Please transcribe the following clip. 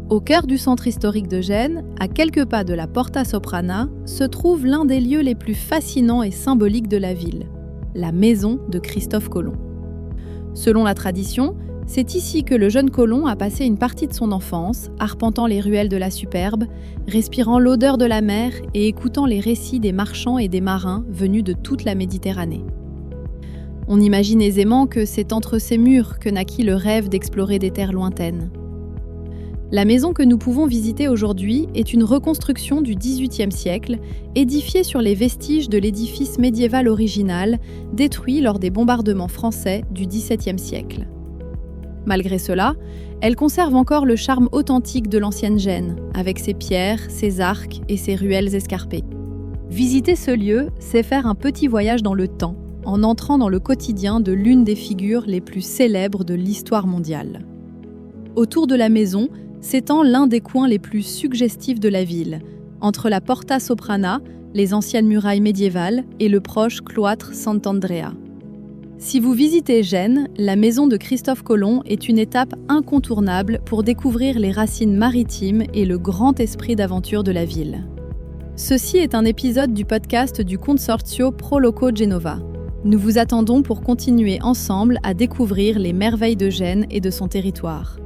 Au cœur du centre historique de Gênes, à quelques pas de la Porta Soprana, se trouve l'un des lieux les plus fascinants et symboliques de la ville, la maison de Christophe Colomb. Selon la tradition, c'est ici que le jeune colon a passé une partie de son enfance, arpentant les ruelles de la Superbe, respirant l'odeur de la mer et écoutant les récits des marchands et des marins venus de toute la Méditerranée. On imagine aisément que c'est entre ces murs que naquit le rêve d'explorer des terres lointaines. La maison que nous pouvons visiter aujourd'hui est une reconstruction du XVIIIe siècle, édifiée sur les vestiges de l'édifice médiéval original, détruit lors des bombardements français du XVIIe siècle. Malgré cela, elle conserve encore le charme authentique de l'ancienne Gênes, avec ses pierres, ses arcs et ses ruelles escarpées. Visiter ce lieu, c'est faire un petit voyage dans le temps, en entrant dans le quotidien de l'une des figures les plus célèbres de l'histoire mondiale. Autour de la maison s'étend l'un des coins les plus suggestifs de la ville, entre la Porta Soprana, les anciennes murailles médiévales, et le proche cloître Sant'Andrea. Si vous visitez Gênes, la maison de Christophe Colomb est une étape incontournable pour découvrir les racines maritimes et le grand esprit d'aventure de la ville. Ceci est un épisode du podcast du Consorzio Pro Loco Genova. Nous vous attendons pour continuer ensemble à découvrir les merveilles de Gênes et de son territoire.